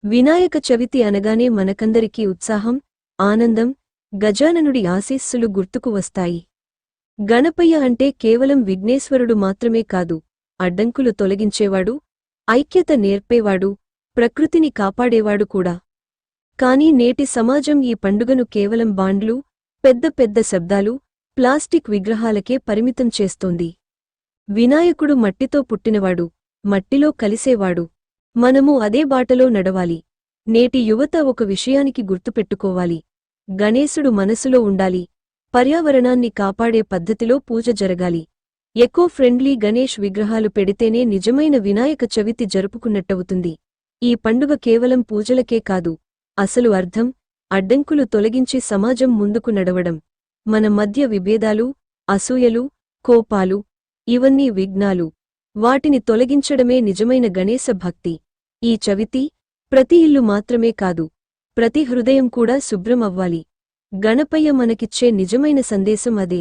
వినాయక చవితి అనగానే మనకందరికీ ఉత్సాహం, ఆనందం, గజాననుడి ఆశీస్సులు గుర్తుకు వస్తాయి. గణపయ్య అంటే కేవలం విఘ్నేశ్వరుడు మాత్రమే కాదు, అడ్డంకులు తొలగించేవాడు, ఐక్యత నేర్పేవాడు, ప్రకృతిని కాపాడేవాడు కూడా. కానీ నేటి సమాజం ఈ పండుగను కేవలం బాండ్లు, పెద్ద పెద్ద శబ్దాలు, ప్లాస్టిక్ విగ్రహాలకే పరిమితం చేస్తోంది. వినాయకుడు మట్టితో పుట్టినవాడు, మట్టిలో కలిసేవాడు. మనము అదే బాటలో నడవాలి. నేటి యువత ఒక విషయానికి గుర్తుపెట్టుకోవాలి. గణేశుడు మనసులో ఉండాలి. పర్యావరణాన్ని కాపాడే పద్ధతిలో పూజ జరగాలి. ఎకో ఫ్రెండ్లీ గణేష్ విగ్రహాలు పెడితేనే నిజమైన వినాయక చవితి జరుపుకున్నట్టవుతుంది. ఈ పండుగ కేవలం పూజలకే కాదు, అసలు అర్థం, అడ్డంకులు తొలగించి సమాజం ముందుకు నడవడం. మన మధ్య విభేదాలు, అసూయలు, కోపాలు, ఇవన్నీ విఘ్నాలు. వాటిని తొలగించడమే నిజమైన గణేశ భక్తి. ఈ చవితి ప్రతి ఇల్లు మాత్రమే కాదు, ప్రతి హృదయం కూడా శుభ్రం అవ్వాలి. గణపయ్య మనకిచ్చే నిజమైన సందేశం అదే.